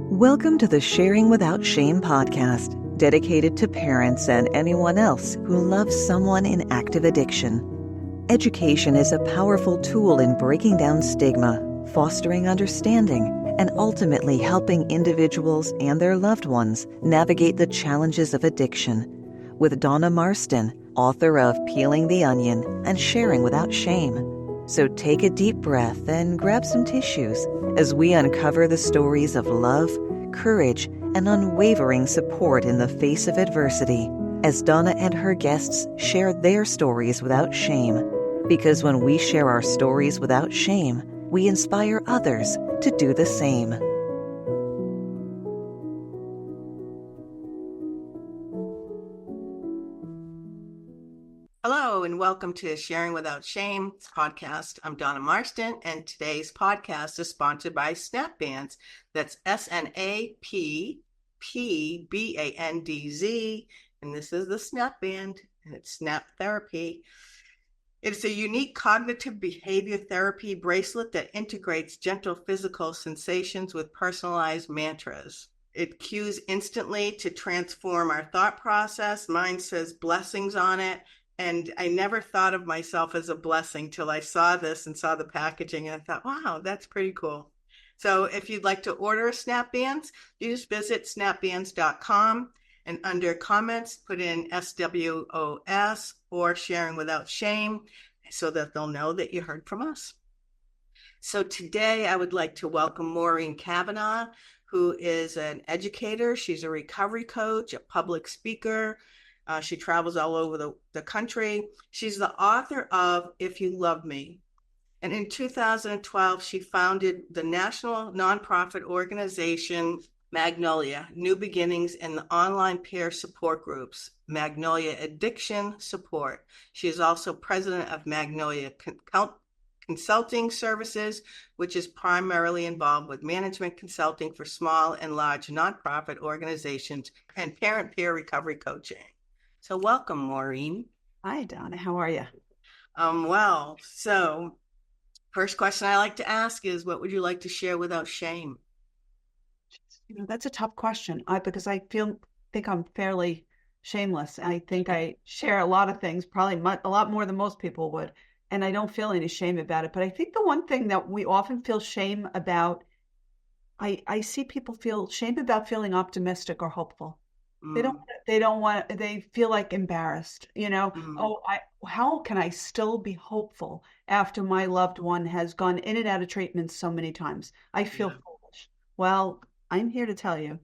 Welcome to the Sharing Without Shame podcast, dedicated to parents and anyone else who loves someone in active addiction. Education is a powerful tool in breaking down stigma, fostering understanding, and ultimately helping individuals and their loved ones navigate the challenges of addiction. With Donna Marston, author of Peeling the Onion and Sharing Without Shame. So take a deep breath and grab some tissues as we uncover the stories of love, courage, and unwavering support in the face of adversity, as Donna and her guests share their stories without shame. Because when we share our stories without shame, we inspire others to do the same. Hello, and welcome to Sharing Without Shame podcast. I'm Donna Marston, and today's podcast is sponsored by Snap Bands. That's SNAPPBANDZ, and this is the Snap Band, and it's Snap Therapy. It's a unique cognitive behavior therapy bracelet that integrates gentle physical sensations with personalized mantras. It cues instantly to transform our thought process. Mine says blessings on it. And I never thought of myself as a blessing till I saw this and saw the packaging. And I thought, wow, that's pretty cool. So if you'd like to order a Snap Bands, you just visit snapbands.com and under comments, put in SWOS or Sharing Without Shame so that they'll know that you heard from us. So today I would like to welcome Maureen Cavanagh, who is an educator. She's a recovery coach, a public speaker. She travels all over the country. She's the author of If You Love Me. And in 2012, she founded the national nonprofit organization Magnolia, New Beginnings, and the online peer support groups, Magnolia Addiction Support. She is also president of Magnolia Consulting Services, which is primarily involved with management consulting for small and large nonprofit organizations and parent peer recovery coaching. So welcome, Maureen. Hi, Donna. How are you? Well, so first question I like to ask is, what would you like to share without shame? That's a tough question because I think I'm fairly shameless. I think I share a lot of things, probably a lot more than most people would, and I don't feel any shame about it. But I think the one thing that we often feel shame about, I see people feel shame about feeling optimistic or hopeful. They feel like embarrassed, how can I still be hopeful after my loved one has gone in and out of treatment so many times? I feel foolish. Well, I'm here to tell you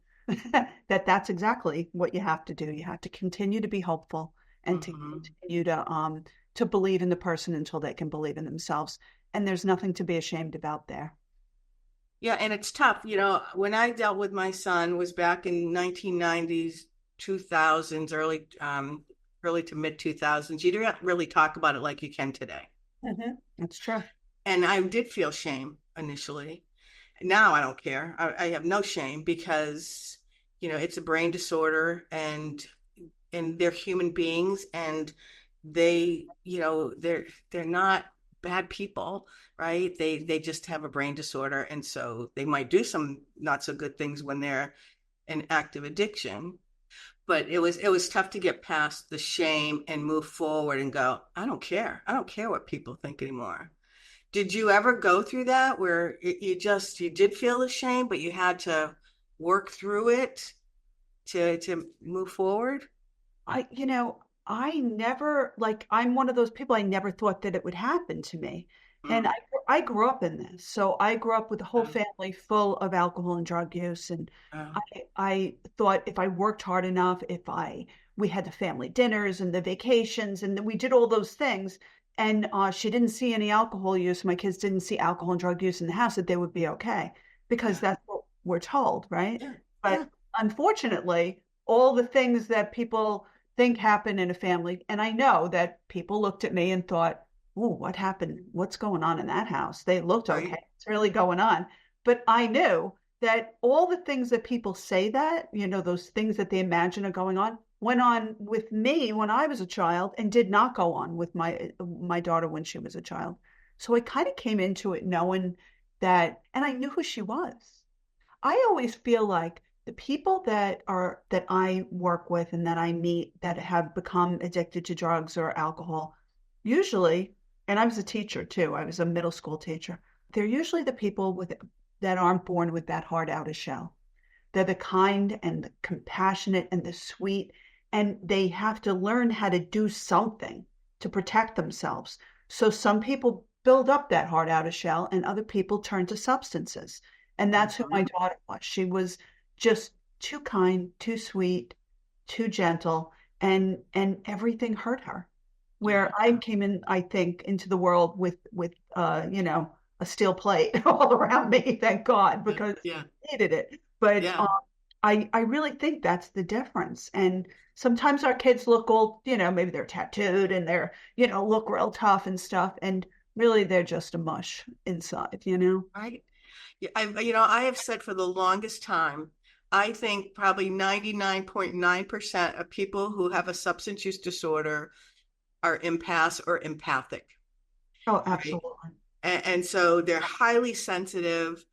that that's exactly what you have to do. You have to continue to be hopeful and to continue to believe in the person until they can believe in themselves. And there's nothing to be ashamed about there. Yeah, and it's tough. When I dealt with my son was back in 1990s, 2000s, early to mid 2000s. You don't really talk about it like you can today. Mm-hmm. That's true. And I did feel shame initially. Now I don't care. I have no shame because, it's a brain disorder and they're human beings and they, they're not bad people, right? They just have a brain disorder. And so they might do some not so good things when they're in active addiction. But it was tough to get past the shame and move forward and go, I don't care. I don't care what people think anymore. Did you ever go through that where you did feel the shame, but you had to work through it to move forward? I never, I'm one of those people, I never thought that it would happen to me. And I grew up in this. So I grew up with a whole family full of alcohol and drug use. And I thought if I worked hard enough, we had the family dinners and the vacations, and then we did all those things. And she didn't see any alcohol use. My kids didn't see alcohol and drug use in the house, that they would be okay because that's what we're told, right? Yeah. But unfortunately, all the things that people think happen in a family, and I know that people looked at me and thought, oh, what happened? What's going on in that house? They looked okay. It's really going on. But I knew that all the things that people say that, those things that they imagine are going on, went on with me when I was a child and did not go on with my daughter when she was a child. So I kind of came into it knowing that, and I knew who she was. I always feel like the people that I work with and that I meet that have become addicted to drugs or alcohol, usually, and I was a teacher too, I was a middle school teacher, they're usually the people that aren't born with that heart out of shell. They're the kind and the compassionate and the sweet, and they have to learn how to do something to protect themselves. So some people build up that heart out of shell, and other people turn to substances. And that's who my daughter was. She was just too kind, too sweet, too gentle, and everything hurt her. Where I came in, I think, into the world with a steel plate all around me, thank God, because I needed it. But I really think that's the difference. And sometimes our kids look all, maybe they're tattooed and they're, look real tough and stuff. And really they're just a mush inside, Right. Yeah, I have said for the longest time, I think probably 99.9% of people who have a substance use disorder are empaths or empathic. Oh, absolutely. Right? And so they're highly sensitive.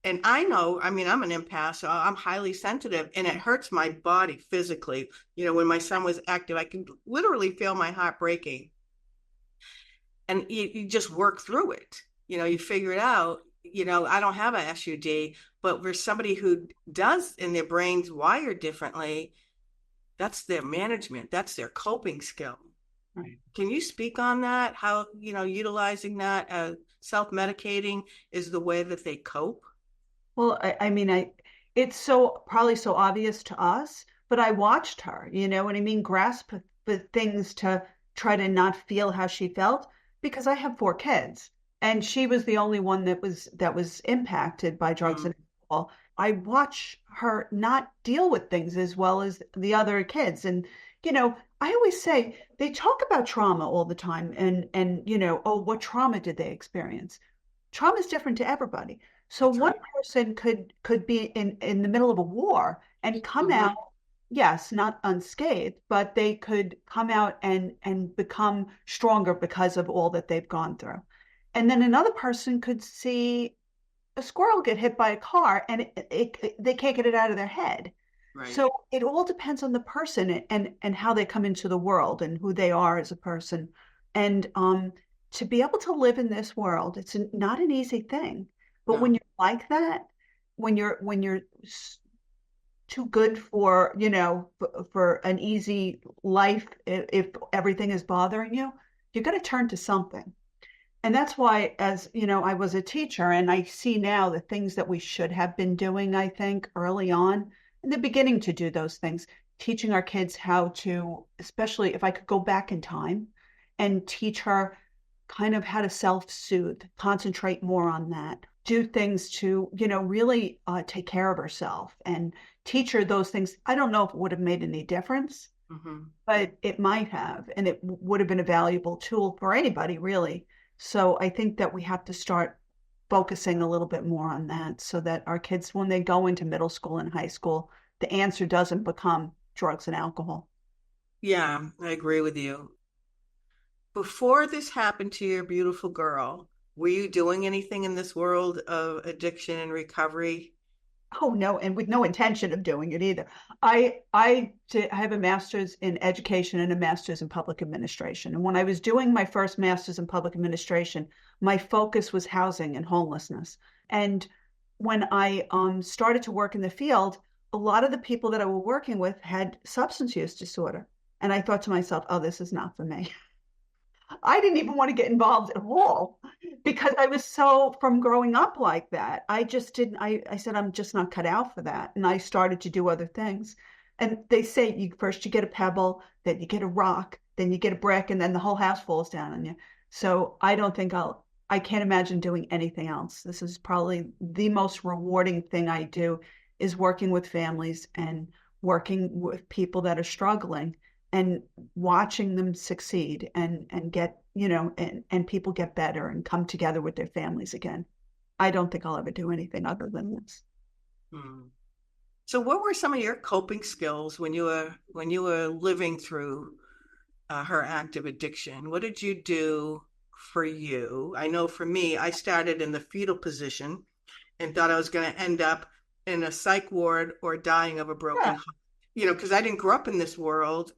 And I know, I'm an empath, so I'm highly sensitive, and it hurts my body physically. When my son was active, I could literally feel my heart breaking. And you just work through it. You figure it out. I don't have a SUD, but for somebody who does and their brain's wired differently, that's their management, that's their coping skill. Right. Can you speak on that? How, utilizing that, self-medicating is the way that they cope? Well, it's probably so obvious to us, but I watched her, you know what I mean, grasp the things to try to not feel how she felt, because I have 4 kids and she was the only one that was impacted by drugs and alcohol. I watch her not deal with things as well as the other kids. And, I always say they talk about trauma all the time and oh, what trauma did they experience? Trauma is different to everybody. So one person could be in the middle of a war and come out, yes, not unscathed, but they could come out and become stronger because of all that they've gone through. And then another person could see a squirrel get hit by a car and they can't get it out of their head. Right. So it all depends on the person and how they come into the world and who they are as a person. And to be able to live in this world, it's not an easy thing. But when you're like that, when you're too good for, for an easy life, if everything is bothering you, you're going to turn to something. And that's why, as I was a teacher and I see now the things that we should have been doing, I think, early on, in the beginning to do those things, teaching our kids how to, especially if I could go back in time and teach her kind of how to self-soothe, concentrate more on that, do things to, really take care of herself and teach her those things. I don't know if it would have made any difference, but it might have, and it would have been a valuable tool for anybody, really. So I think that we have to start focusing a little bit more on that so that our kids, when they go into middle school and high school, the answer doesn't become drugs and alcohol. Yeah, I agree with you. Before this happened to your beautiful girl, were you doing anything in this world of addiction and recovery? Oh, no, and with no intention of doing it either. I have a master's in education and a master's in public administration. And when I was doing my first master's in public administration, my focus was housing and homelessness. And when I started to work in the field, a lot of the people that I was working with had substance use disorder. And I thought to myself, oh, this is not for me. I didn't even want to get involved at all because I was from growing up like that. I just didn't, I said, I'm just not cut out for that. And I started to do other things. And they say first you get a pebble, then you get a rock, then you get a brick, and then the whole house falls down on you. So I don't think I can't imagine doing anything else. This is probably the most rewarding thing I do, is working with families and working with people that are struggling and watching them succeed and get, and people get better and come together with their families again. I don't think I'll ever do anything other than this. So what were some of your coping skills when you were living through her active addiction? What did you do for you. I know for me, I started in the fetal position and thought I was going to end up in a psych ward or dying of a broken Yeah. heart. Because I didn't grow up in this world.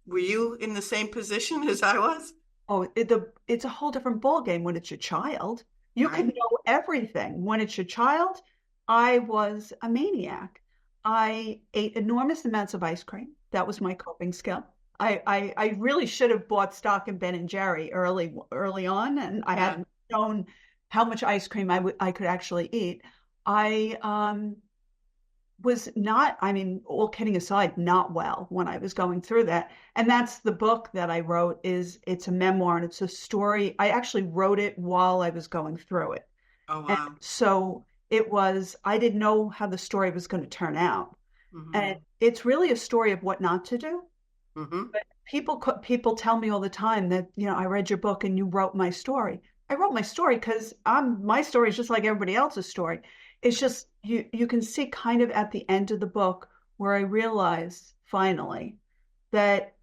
Were you in the same position as I was? Oh, it's a whole different ballgame when it's your child. You can Right. know everything. When it's your child, I was a maniac. I ate enormous amounts of ice cream. That was my coping skill. I really should have bought stock in Ben and Jerry early on, and I Yeah. hadn't known how much ice cream I could actually eat. I was not, I mean, all kidding aside, not well when I was going through that. And that's the book that I wrote. It's a memoir, and it's a story. I actually wrote it while I was going through it. Oh, And wow. so I didn't know how the story was going to turn out. And Mm-hmm. it's really a story of what not to do. Mm-hmm. But people tell me all the time that, I read your book and you wrote my story. I wrote my story because my story is just like everybody else's story. It's just you can see kind of at the end of the book where I realized finally that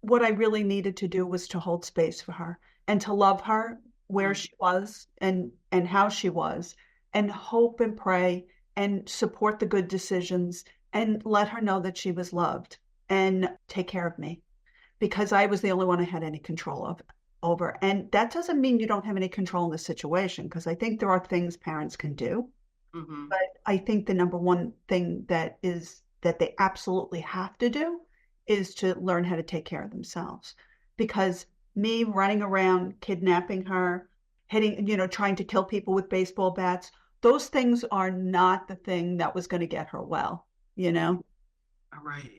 what I really needed to do was to hold space for her and to love her where Mm-hmm. she was and how she was, and hope and pray and support the good decisions and let her know that she was loved and take care of me because I was the only one I had any control of over. And that doesn't mean you don't have any control in the situation, because I think there are things parents can do. Mm-hmm. But I think the number one thing that they absolutely have to do is to learn how to take care of themselves. Because me running around, kidnapping her, hitting, trying to kill people with baseball bats, those things are not the thing that was going to get her well, you know? All right.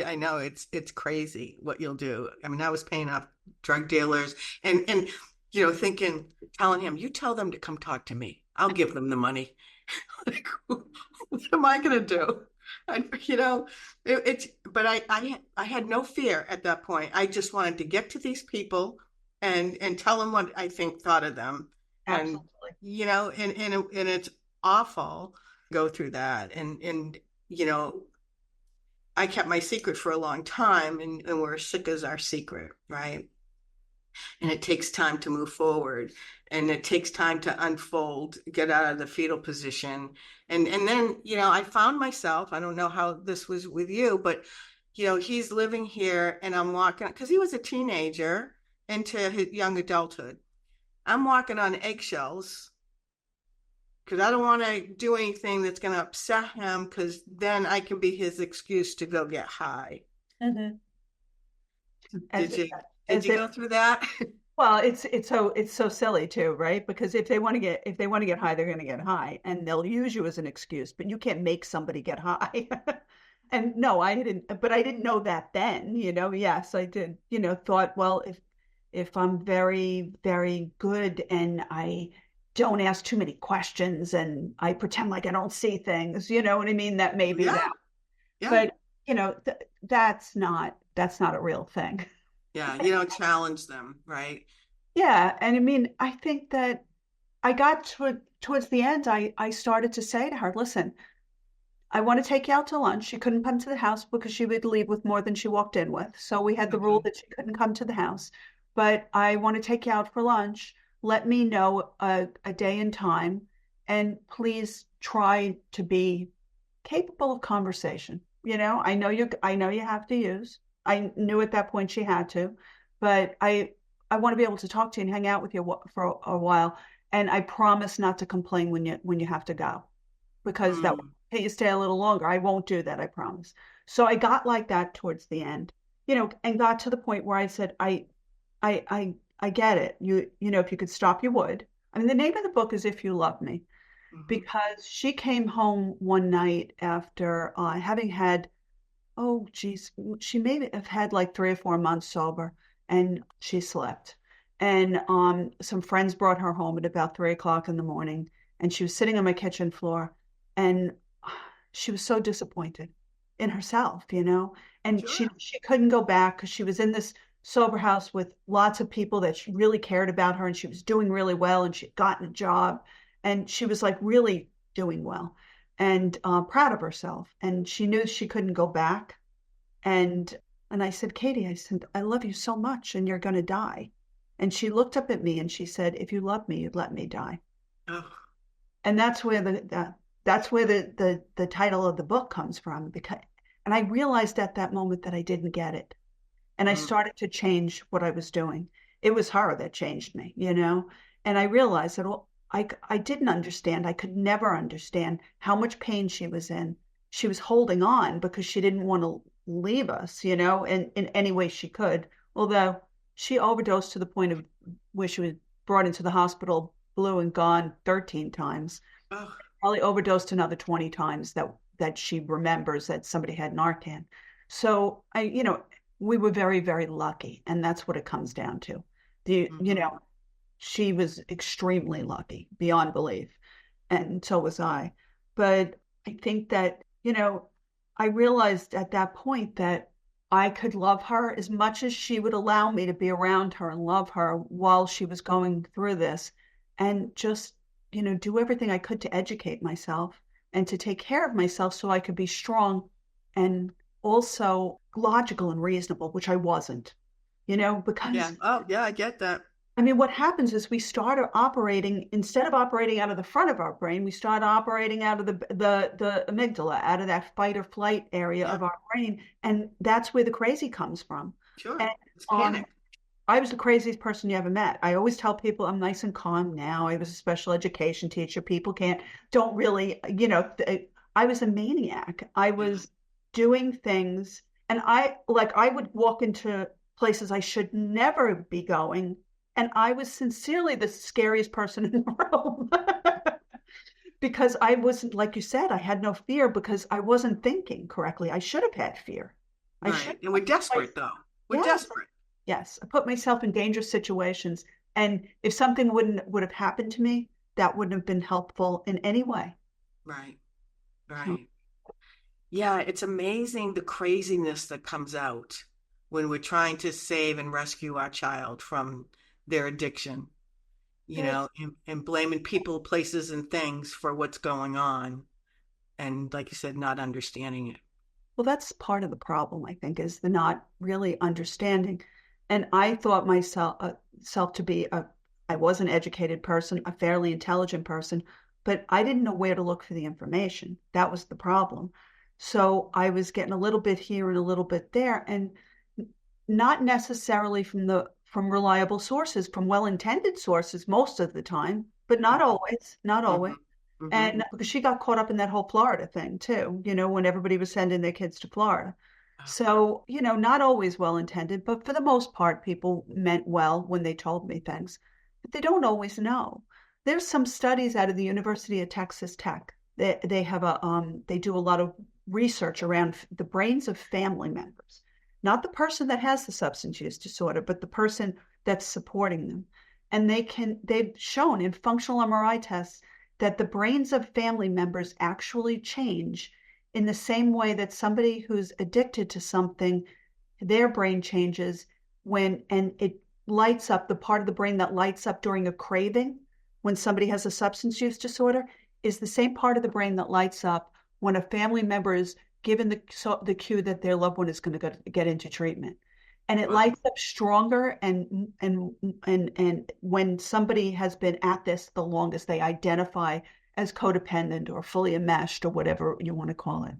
I know it's crazy what you'll do. I mean, I was paying off drug dealers and thinking, telling him, you tell them to come talk to me. I'll give them the money. Like, what am I gonna do? I, you know, but I had no fear at that point. I just wanted to get to these people and tell them what I thought of them. And Absolutely. and it's awful to go through that. And you know, I kept my secret for a long time, and we're sick as our secret, right? And it takes time to move forward, and it takes time to unfold, get out of the fetal position. And then, I found myself, I don't know how this was with you, but he's living here and I'm walking because he was a teenager into his young adulthood. I'm walking on eggshells because I don't want to do anything that's going to upset him, because then I can be his excuse to go get high. Mhm. Did As you did as you if go through that? Well, it's so silly too, right? Because if they want to get high, they're going to get high, and they'll use you as an excuse. But you can't make somebody get high. And no, but I didn't know that then. Yes, I did. Thought, well, if I'm very, very good and I don't ask too many questions and I pretend like I don't see things, you know what I mean? That may be Yeah, that. yeah, But that's not a real thing. yeah. You don't challenge them, right? Yeah, and I mean, I think that I got towards the end, I started to say to her, listen, I want to take you out to lunch. She couldn't come to the house because she would leave with more than she walked in with. So we had the rule Okay. that she couldn't come to the house. But I want to take you out for lunch. Let me know a day and time, and please try to be capable of conversation. I know you have to use. I knew at that point she had to, but I want to be able to talk to you and hang out with you for a while. And I promise not to complain when you have to go, because that will Mm, hey, you stay a little longer. I won't do that, I promise. So I got like that towards the end, and got to the point where I said, I get it. If you could stop, you would. I mean, the name of the book is If You Love Me, mhm. because she came home one night after having had, oh geez, she may have had like 3 or 4 months sober, and she slept. And some friends brought her home at about 3 o'clock in the morning, and she was sitting on my kitchen floor, and she was so disappointed in herself, and she Sure. she couldn't go back because she was in this sober house with lots of people that she really cared about her, and she was doing really well, and she'd gotten a job, and she was like really doing well and proud of herself, and she knew she couldn't go back. And I said, Katie, I said, I love you so much, and you're going to die. And she looked up at me and she said, if you love me, you'd let me die. Oh. And that's where the title of the book comes from. And I realized at that moment that I didn't get it. And I started to change what I was doing. It was her that changed me, And I realized that I didn't understand. I could never understand how much pain she was in. She was holding on because she didn't want to leave us, in any way she could. Although she overdosed to the point of where she was brought into the hospital, blue and gone 13 times. Oh. Probably overdosed another 20 times that she remembers that somebody had Narcan. So we were very, very lucky. And that's what it comes down to. She was extremely lucky beyond belief. And so was I. But I think that, I realized at that point that I could love her as much as she would allow me to be around her and love her while she was going through this, and just, do everything I could to educate myself and to take care of myself so I could be strong and also logical and reasonable, which I wasn't, because Yeah. Oh, yeah, I get that. I mean, what happens is we start operating, instead of operating out of the front of our brain, we start operating out of the amygdala, out of that fight or flight area of our brain. And that's where the crazy comes from. Sure. And It's panic. I was the craziest person you ever met. I always tell people I'm nice and calm now. I was a special education teacher. People don't really, I was a maniac. I was doing things, and I would walk into places I should never be going. And I was sincerely the scariest person in the room because I wasn't, like you said, I had no fear because I wasn't thinking correctly. I should have had fear. Right. And we're desperate, though. We're desperate. Yes. I put myself in dangerous situations. And if something would have happened to me, that wouldn't have been helpful in any way. Right. Right. Yeah, it's amazing the craziness that comes out when we're trying to save and rescue our child from their addiction, and blaming people, places, and things for what's going on. And like you said, not understanding it. Well, that's part of the problem, I think, is the not really understanding. And I thought myself to be I was an educated person, a fairly intelligent person, but I didn't know where to look for the information. That was the problem. So I was getting a little bit here and a little bit there, and not necessarily from reliable sources, from well-intended sources most of the time, but not always, not always. Mm-hmm. And because she got caught up in that whole Florida thing too, when everybody was sending their kids to Florida. So, not always well-intended, but for the most part, people meant well when they told me things, but they don't always know. There's some studies out of the University of Texas Tech. They have they do a lot of research around the brains of family members. Not the person that has the substance use disorder, but the person that's supporting them. And they've shown in functional MRI tests that the brains of family members actually change in the same way that somebody who's addicted to something, their brain changes and it lights up. The part of the brain that lights up during a craving when somebody has a substance use disorder is the same part of the brain that lights up when a family member is given the cue that their loved one is going to get into treatment. And it lights up stronger, and when somebody has been at this the longest, they identify as codependent or fully enmeshed or whatever you want to call it.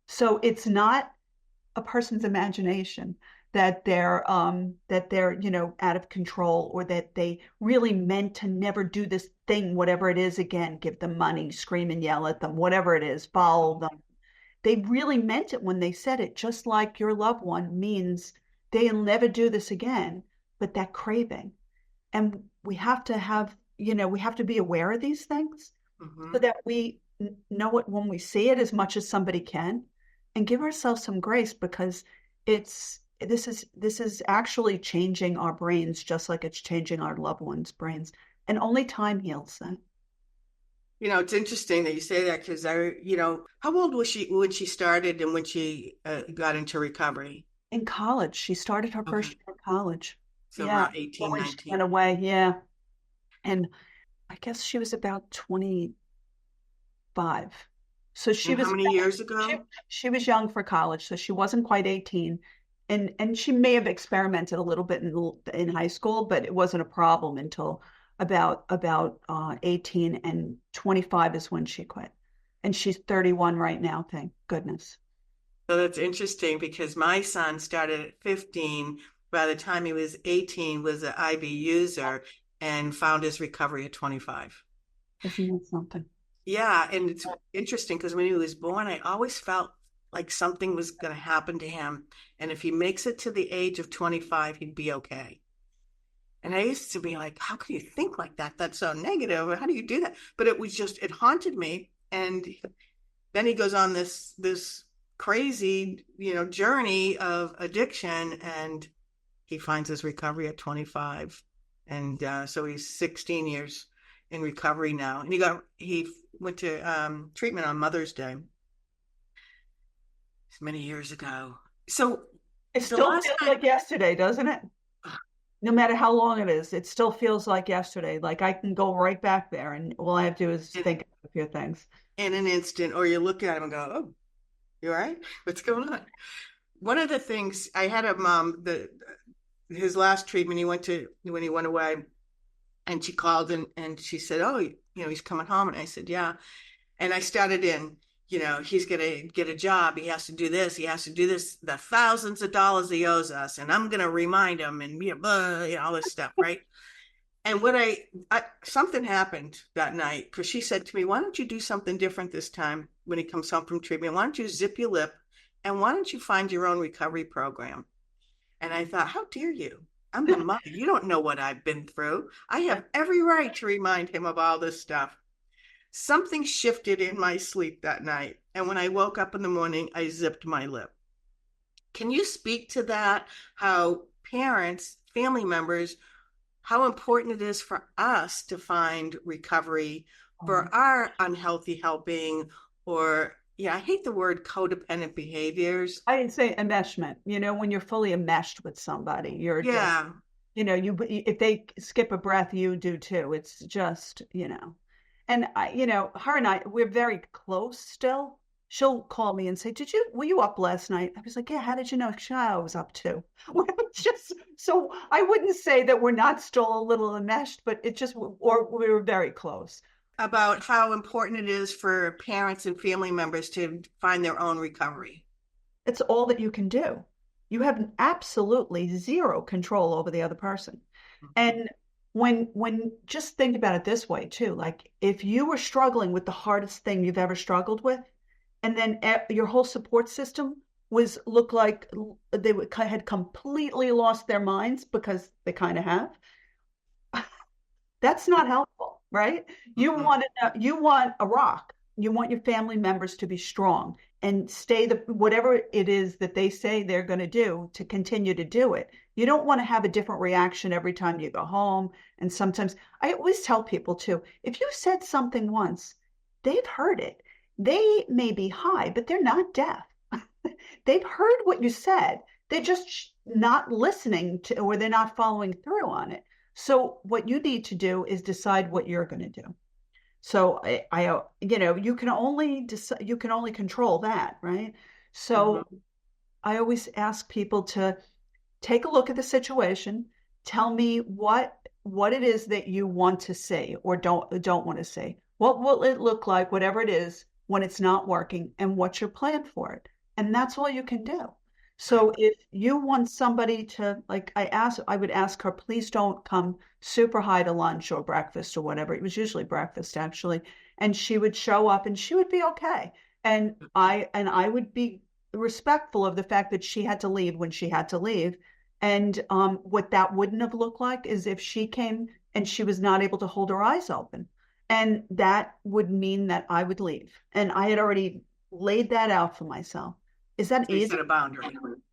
So it's not a person's imagination that they're out of control, or that they really meant to never do this thing, whatever it is, again, give them money, scream and yell at them, whatever it is, follow them. They really meant it when they said it, just like your loved one means they'll never do this again, but that craving. And we have to be aware of these things so that we know it when we see it as much as somebody can, and give ourselves some grace, because this is actually changing our brains just like it's changing our loved ones' brains, and only time heals that. It's interesting that you say that, because how old was she when she started and when she got into recovery? In college. She started her first year of college. So around 18, when 19. she went away, yeah. And I guess she was about 25. So she was how many years ago? She was young for college, so she wasn't quite 18. and she may have experimented a little bit in high school, but it wasn't a problem until about 18, and 25 is when she quit. And she's 31 right now, thank goodness. So that's interesting because my son started at 15. By the time he was 18, was an IV user and found his recovery at 25. Isn't that something? Yeah, and it's interesting because when he was born, I always felt like something was going to happen to him. And if he makes it to the age of 25, he'd be okay. And I used to be like, how can you think like that? That's so negative. How do you do that? But it was just, it haunted me. And then he goes on this crazy, journey of addiction, and he finds his recovery at 25. And so he's 16 years in recovery now. And he went to treatment on Mother's Day. It's many years ago. So it still feels like yesterday, doesn't it? No matter how long it is, it still feels like yesterday. Like I can go right back there, and all I have to do is think of a few things. In an instant, or you look at him and go, "Oh, you all right? What's going on?" One of the things, I had a mom his last treatment he went to when he went away, and she called and she said, "Oh, he's coming home," and I said, "Yeah," and I started in. He's going to get a job. He has to do this. He has to do this. The thousands of dollars he owes us. And I'm going to remind him and all this stuff. Right. And something happened that night because she said to me, why don't you do something different this time when he comes home from treatment? Why don't you zip your lip? And why don't you find your own recovery program? And I thought, how dare you? I'm the mother. You don't know what I've been through. I have every right to remind him of all this stuff. Something shifted in my sleep that night. And when I woke up in the morning, I zipped my lip. Can you speak to that? How parents, family members, how important it is for us to find recovery for our unhealthy helping, or, I hate the word codependent behaviors. I'd say enmeshment, when you're fully enmeshed with somebody, you're just, if they skip a breath, you do too. It's just, And her and I, we're very close still. She'll call me and say, were you up last night? I was like, yeah, how did you know? I was up too. So I wouldn't say that we're not still a little enmeshed, but or we were very close. About how important it is for parents and family members to find their own recovery. It's all that you can do. You have absolutely zero control over the other person. Mm-hmm. And when just think about it this way too, like if you were struggling with the hardest thing you've ever struggled with, and then your whole support system looked like they had completely lost their minds, because they kind of have, that's not helpful, right? Mm-hmm. You want a rock. You want your family members to be strong and stay whatever it is that they say they're going to do, to continue to do it. You don't want to have a different reaction every time you go home. And sometimes I always tell people too, if you said something once, they've heard it. They may be high, but they're not deaf. They've heard what you said. They're just not listening to, or they're not following through on it. So what you need to do is decide what you're going to do. So you can only control that, right? So mm-hmm. I always ask people to take a look at the situation. Tell me what it is that you want to say or don't want to say. What will it look like, whatever it is, when it's not working, and what's your plan for it? And that's all you can do. So if you want somebody to, like I would ask her, please don't come super high to lunch or breakfast or whatever. It was usually breakfast, actually. And she would show up and she would be okay. And I would be respectful of the fact that she had to leave when she had to leave. And what that wouldn't have looked like is if she came and she was not able to hold her eyes open. And that would mean that I would leave. And I had already laid that out for myself. Is that easy? Set a boundary.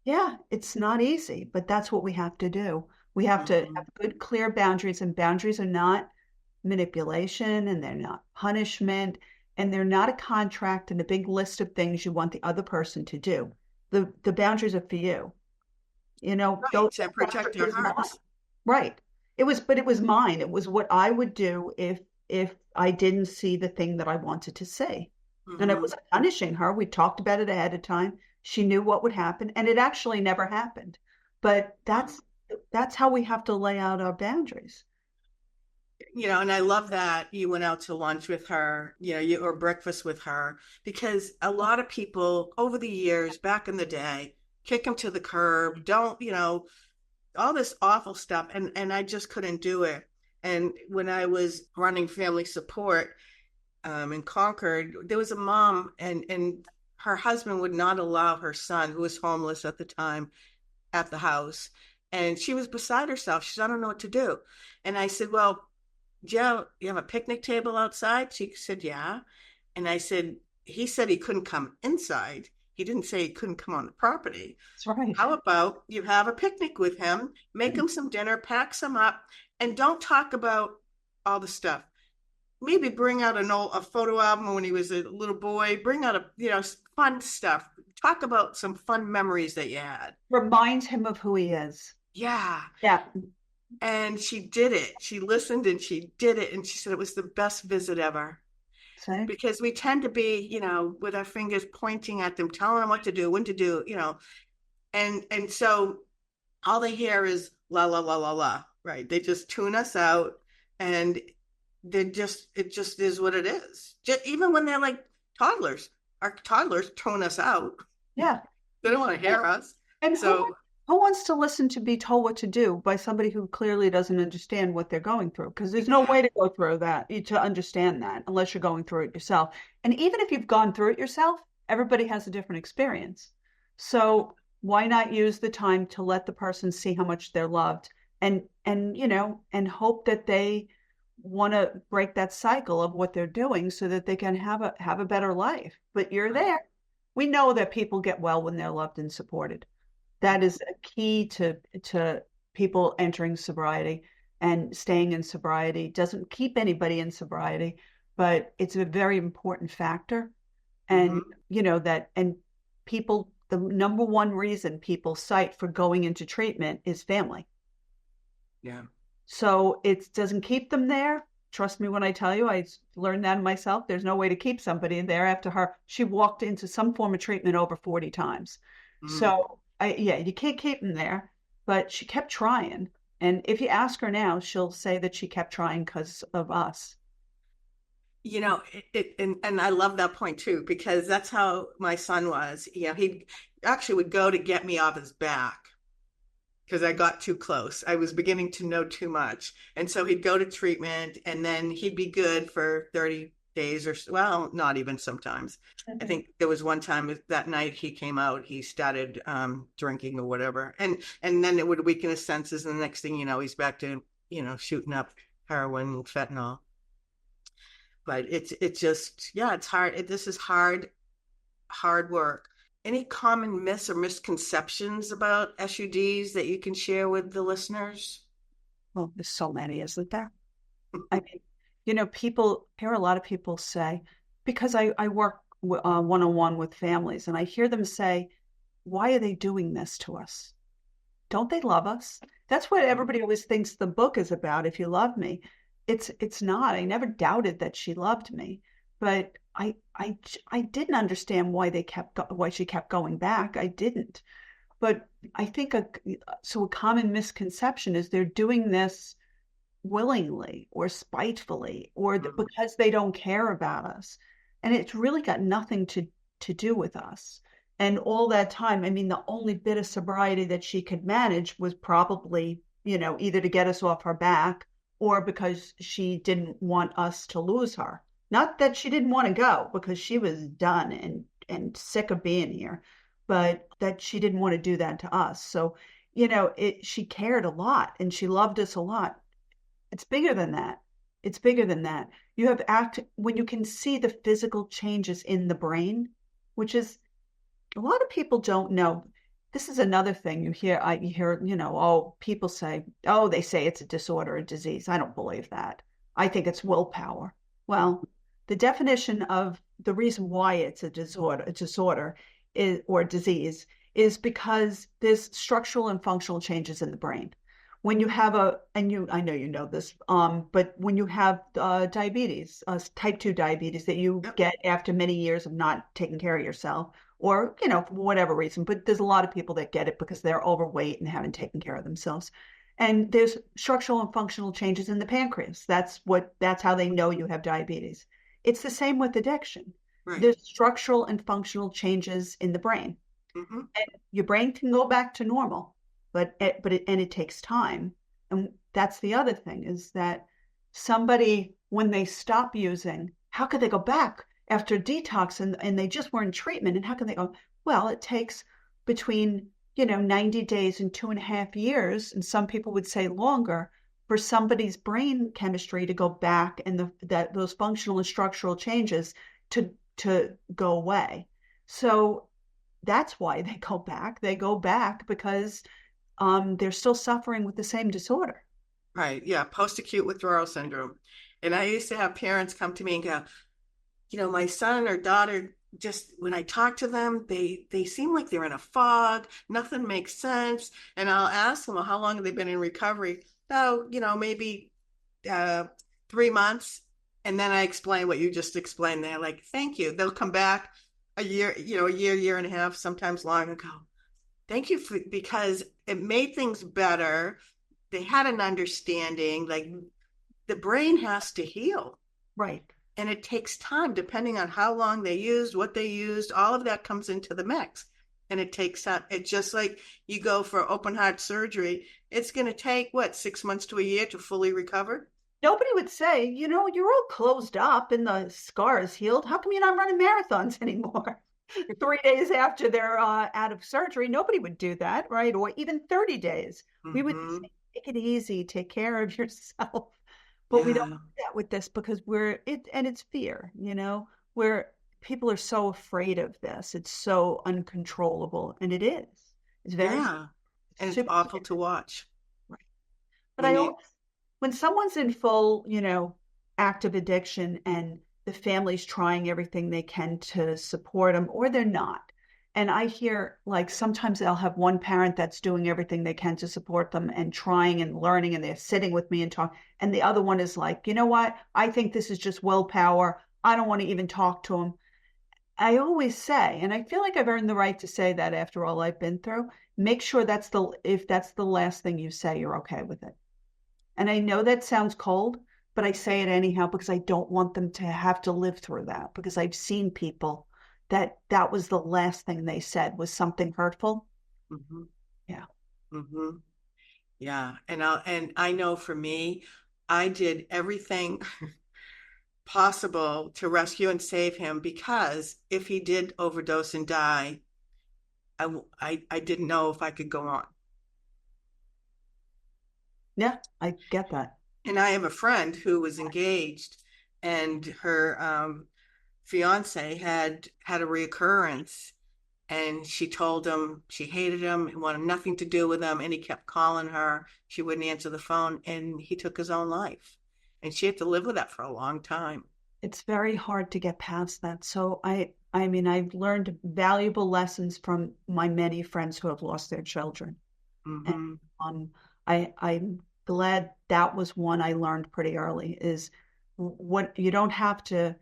Yeah, it's not easy, but that's what we have to do. We have to have good, clear boundaries, and boundaries are not manipulation, and they're not punishment, and they're not a contract and a big list of things you want the other person to do. The boundaries are for you. Right, to protect your heart. Right. It was mine. It was what I would do if I didn't see the thing that I wanted to say. Mm-hmm. And it wasn't punishing her. We talked about it ahead of time. She knew what would happen, and it actually never happened. But that's how we have to lay out our boundaries. And I love that you went out to lunch with her, or breakfast with her, because a lot of people over the years, back in the day, kick them to the curb, don't, all this awful stuff. And I just couldn't do it. And when I was running family support in Concord, there was a mom, and her husband would not allow her son, who was homeless at the time, at the house. And she was beside herself. She said, I don't know what to do. And I said, well, Joe, you have a picnic table outside? She said, yeah. And I said, he said he couldn't come inside. He didn't say he couldn't come on the property. That's right. How about you have a picnic with him, make him some dinner, pack some up, and don't talk about all the stuff. Maybe bring out a photo album when he was a little boy, bring out fun stuff. Talk about some fun memories that you had. Remind him of who he is. Yeah. Yeah. And she did it. She listened and she did it. And she said it was the best visit ever. Same. Because we tend to be, with our fingers pointing at them, telling them what to do, when to do, and so all they hear is la, la, la, la, la, right? They just tune us out, and it just is what it is. Even when they're like toddlers, our toddlers tune us out. Yeah. They don't want to hear us. And so who wants to listen to be told what to do by somebody who clearly doesn't understand what they're going through? Because there's no way to go through that, to understand that, unless you're going through it yourself. And even if you've gone through it yourself, everybody has a different experience. So why not use the time to let the person see how much they're loved, and hope that they want to break that cycle of what they're doing so that they can have a better life. But you're there. We know that people get well when they're loved and supported. That is a key to people entering sobriety and staying in sobriety. Doesn't keep anybody in sobriety, but it's a very important factor. And and people, the number one reason people cite for going into treatment is family. Yeah. So it doesn't keep them there. Trust me when I tell you, I learned that myself. There's no way to keep somebody there after she walked into some form of treatment over 40 times. So you can't keep them there, but she kept trying. And if you ask her now, she'll say that she kept trying because of us. And I love that point too, because that's how my son was. He actually would go to get me off his back because I got too close. I was beginning to know too much. And so he'd go to treatment, and then he'd be good for 30 days or so. Well, not even sometimes. I think there was one time that night he came out, he started drinking or whatever. And then it would weaken his senses. And the next thing you know, he's back to, shooting up heroin and fentanyl. But it's just, it's hard. This is hard work. Any common myths or misconceptions about SUDs that you can share with the listeners? Well, there's so many, isn't there? I mean, people hear a lot of people say, because I work one-on-one with families, and I hear them say, why are they doing this to us? Don't they love us? That's what everybody always thinks the book is about. If you love me, it's not. I never doubted that she loved me, but I didn't understand why she kept going back. I didn't. But I think a common misconception is they're doing this willingly or spitefully or because they don't care about us. And it's really got nothing to do with us. And all that time, I mean, the only bit of sobriety that she could manage was probably, either to get us off her back or because she didn't want us to lose her. Not that she didn't want to go, because she was done and sick of being here, but that she didn't want to do that to us. So, she cared a lot and she loved us a lot. It's bigger than that. It's bigger than that. You have when you can see the physical changes in the brain, which is a lot of people don't know. This is another thing you hear. People say, they say it's a disorder, a disease. I don't believe that. I think it's willpower. Well, the definition of the reason why it's a disorder or disease is because there's structural and functional changes in the brain. when you have I know you know this, but when you have diabetes, type 2 diabetes that you Yep. get after many years of not taking care of yourself, or, for whatever reason, but there's a lot of people that get it because they're overweight and haven't taken care of themselves. And there's structural and functional changes in the pancreas. That's how they know you have diabetes. It's the same with addiction. Right. There's structural and functional changes in the brain. Mm-hmm. And your brain can go back to normal, but it takes time. And that's the other thing, is that somebody, when they stop using, how could they go back after detox and they just were in treatment? And how can they go? Well, it takes between 90 days and 2.5 years, and some people would say longer, for somebody's brain chemistry to go back and those functional and structural changes to go away. So that's why they go back. They go back because they're still suffering with the same disorder. Right. Yeah. Post-acute withdrawal syndrome. And I used to have parents come to me and go, my son or daughter, just when I talk to them, they seem like they're in a fog. Nothing makes sense. And I'll ask them, well, how long have they been in recovery? Oh, maybe 3 months. And then I explain what you just explained. They're like, thank you. They'll come back a year, year and a half, sometimes longer, and go, thank you because it made things better. They had an understanding, like the brain has to heal. Right. And it takes time, depending on how long they used, what they used, all of that comes into the mix. And it takes time. It's just like you go for open heart surgery. It's going to take, 6 months to a year to fully recover? Nobody would say, you're all closed up and the scar is healed. How come you're not running marathons anymore? 3 days after they're out of surgery, nobody would do that, right? Or even 30 days. We would say, take it easy, take care of yourself. But we don't do that with this because it's fear, where people are so afraid of this. It's so uncontrollable. And it is. It's very, and it's awful to watch. Right. But when someone's in full, active addiction and the family's trying everything they can to support them, or they're not. And I hear, like, sometimes they'll have one parent that's doing everything they can to support them and trying and learning, and they're sitting with me and talk. And the other one is like, you know what? I think this is just willpower. I don't want to even talk to them. I always say, and I feel like I've earned the right to say that after all I've been through, make sure if that's the last thing you say, you're okay with it. And I know that sounds cold, but I say it anyhow because I don't want them to have to live through that, because I've seen people that was the last thing they said was something hurtful. Mm-hmm. Yeah. Mm-hmm. Yeah. And I know for me, I did everything possible to rescue and save him, because if he did overdose and die, I didn't know if I could go on. Yeah, I get that. And I have a friend who was engaged, and her fiance had a reoccurrence, and she told him she hated him and wanted nothing to do with him, and he kept calling her. She wouldn't answer the phone, and he took his own life, and she had to live with that for a long time. It's very hard to get past that. So I mean, I've learned valuable lessons from my many friends who have lost their children. Mm-hmm. And I'm glad that was one I learned pretty early, is what you don't have to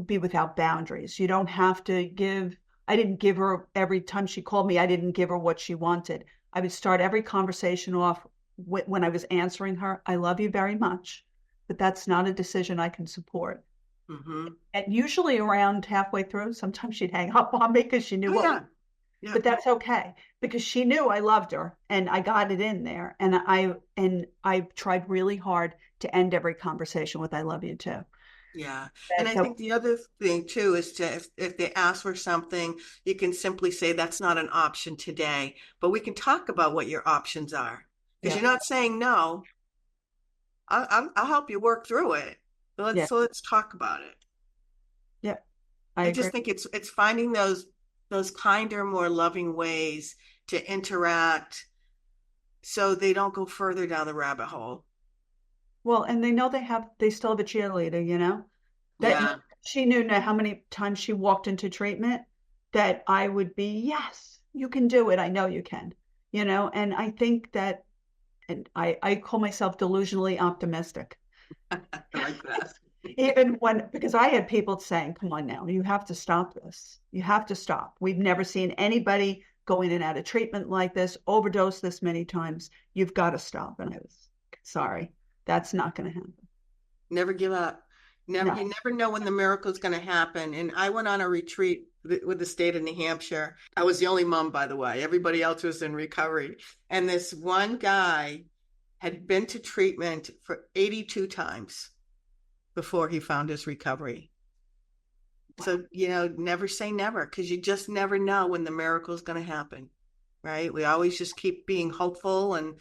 be without boundaries. You don't have to I didn't give her, every time she called me, I didn't give her what she wanted. I would start every conversation off when I was answering her, I love you very much, but that's not a decision I can support. Mm-hmm. And usually around halfway through, sometimes she'd hang up on me because she knew Yeah. Yeah. but that's okay, because she knew I loved her and I got it in there. And I tried really hard to end every conversation with, I love you too. Yeah. And I think the other thing too is to, if they ask for something, you can simply say, that's not an option today, but we can talk about what your options are. Because you're not saying no. I'll help you work through it. So let's talk about it. Yeah. I just think it's finding those kinder, more loving ways to interact so they don't go further down the rabbit hole. Well, and they know they still have a cheerleader, that she knew now how many times she walked into treatment that I would be, yes, you can do it. I know you can, and I think that And I call myself delusionally optimistic. I like that. Even when, because I had people saying, come on now, you have to stop this. You have to stop. We've never seen anybody go in and out of treatment like this, overdose this many times. You've got to stop. And I was, sorry, that's not going to happen. Never give up. Never, No. you never know when the miracle is going to happen. And I went on a retreat with the state of New Hampshire. I was the only mom, by the way. Everybody else was in recovery. And this one guy had been to treatment for 82 times before he found his recovery. Wow. So, never say never, because you just never know when the miracle is going to happen, right? We always just keep being hopeful and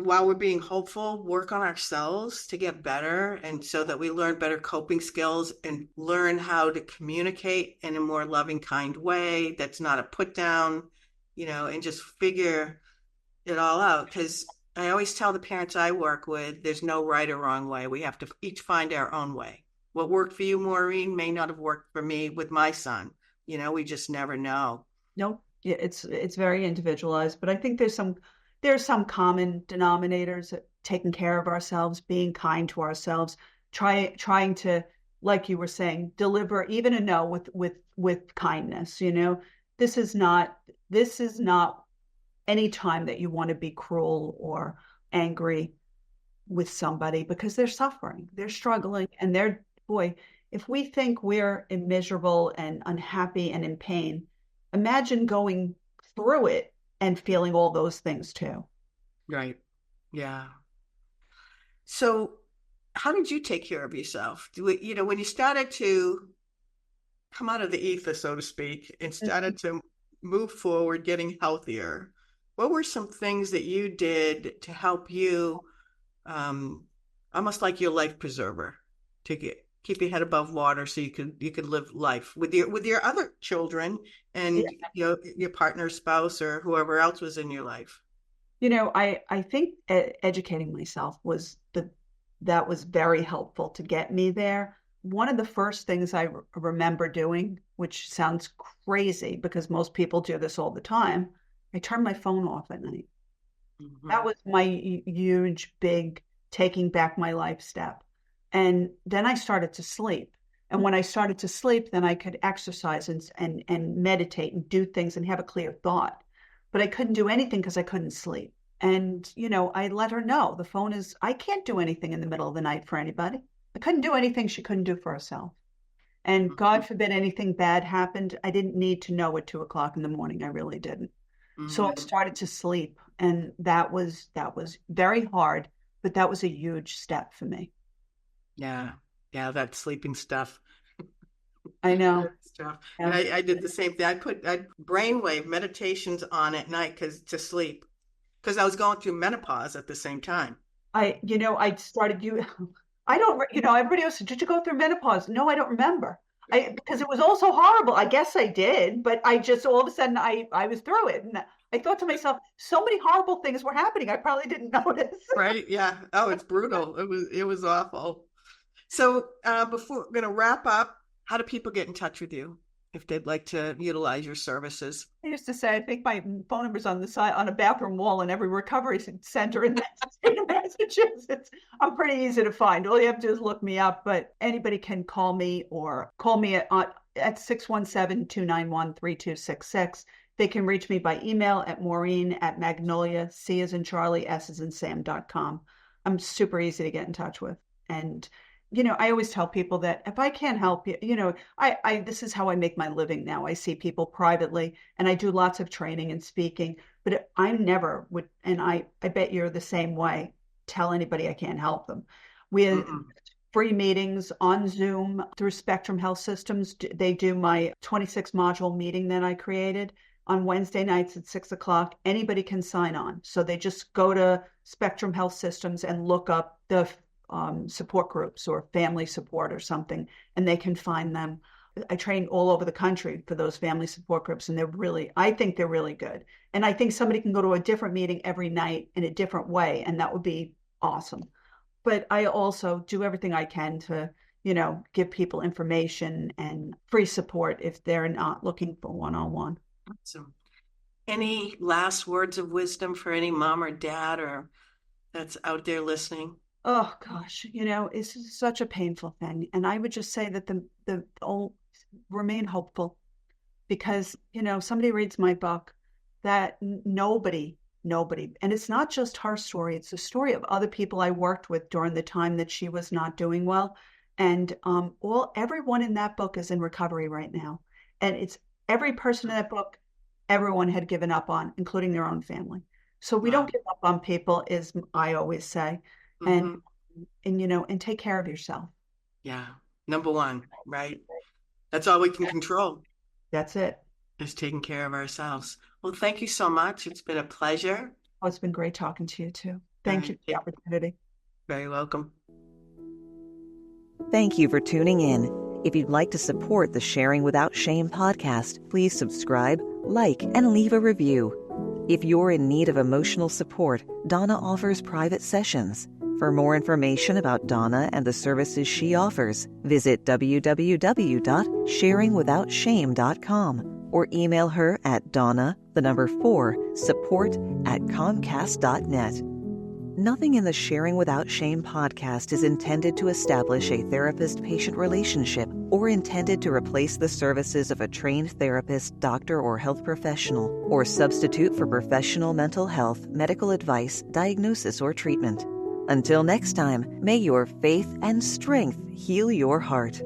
while we're being hopeful, work on ourselves to get better, and so that we learn better coping skills and learn how to communicate in a more loving, kind way that's not a put down, and just figure it all out. Because I always tell the parents I work with, there's no right or wrong way. We have to each find our own way. What worked for you, Maureen, may not have worked for me with my son. We just never know. No, yeah, it's very individualized, but I think there's some common denominators: taking care of ourselves, being kind to ourselves, trying to, like you were saying, deliver even a no with kindness. This is not any time that you want to be cruel or angry with somebody, because they're suffering, they're struggling, and if we think we're miserable and unhappy and in pain, imagine going through it and feeling all those things too. Right. Yeah. So how did you take care of yourself? When you started to come out of the ether, so to speak, and started to move forward, getting healthier, what were some things that you did to help you, almost like your life preserver, to keep your head above water so you could live life with your other children and your partner, spouse, or whoever else was in your life? I think educating myself was very helpful to get me there. One of the first things I remember doing, which sounds crazy because most people do this all the time, I turned my phone off at night. Mm-hmm. That was my huge, big taking back my life step. And then I started to sleep. And when I started to sleep, then I could exercise and meditate and do things and have a clear thought. But I couldn't do anything because I couldn't sleep. And, I let her know I can't do anything in the middle of the night for anybody. I couldn't do anything she couldn't do for herself. And God forbid anything bad happened, I didn't need to know at 2:00 in the morning. I really didn't. Mm-hmm. So I started to sleep, and that was very hard, but that was a huge step for me. Yeah, that sleeping stuff. I know. Stuff. Yeah. And I did the same thing. I brainwave meditations on at night to sleep, because I was going through menopause at the same time. I started I don't, everybody else said, did you go through menopause? No, I don't remember. Because it was all so horrible. I guess I did, but I just, all of a sudden I was through it. And I thought to myself, so many horrible things were happening. I probably didn't notice. Right. Yeah. Oh, it's brutal. It was awful. So before we're going to wrap up, how do people get in touch with you if they'd like to utilize your services? I used to say, I think my phone number's on the side, on a bathroom wall in every recovery center in the state of Massachusetts. I'm pretty easy to find. All you have to do is look me up, but anybody can call me at 617-291-3266. They can reach me by email at Maureen@Magnolia, C as in Charlie, S as in Sam.com. I'm super easy to get in touch with. And I always tell people that if I can't help you, this is how I make my living now. I see people privately, and I do lots of training and speaking, but I never would, and I bet you're the same way, tell anybody I can't help them. We have free meetings on Zoom through Spectrum Health Systems. They do my 26 module meeting that I created on Wednesday nights at 6:00. Anybody can sign on. So they just go to Spectrum Health Systems and look up the support groups or family support or something, and they can find them. I train all over the country for those family support groups, and I think they're really good. And I think somebody can go to a different meeting every night in a different way, and that would be awesome. But I also do everything I can to, give people information and free support if they're not looking for one-on-one. Awesome. Any last words of wisdom for any mom or dad or that's out there listening? Oh gosh, it's such a painful thing. And I would just say that remain hopeful because, somebody reads my book that nobody, and it's not just her story, it's the story of other people I worked with during the time that she was not doing well. And everyone in that book is in recovery right now. And it's every person in that book, everyone had given up on, including their own family. So we Wow. don't give up on people, is I always say. Mm-hmm. And take care of yourself. Yeah. Number one, right? That's all we can control That's it. is taking care of ourselves. Well, thank you so much. It's been a pleasure. Oh, it's been great talking to you too. Thank you for the opportunity. Very welcome. Thank you for tuning in. If you'd like to support the Sharing Without Shame podcast, please subscribe, like, and leave a review. If you're in need of emotional support, Donna offers private sessions. For more information about Donna and the services she offers, visit www.sharingwithoutshame.com or email her at donna4support@comcast.net. Nothing in the Sharing Without Shame podcast is intended to establish a therapist-patient relationship or intended to replace the services of a trained therapist, doctor, or health professional, or substitute for professional mental health, medical advice, diagnosis, or treatment. Until next time, may your faith and strength heal your heart.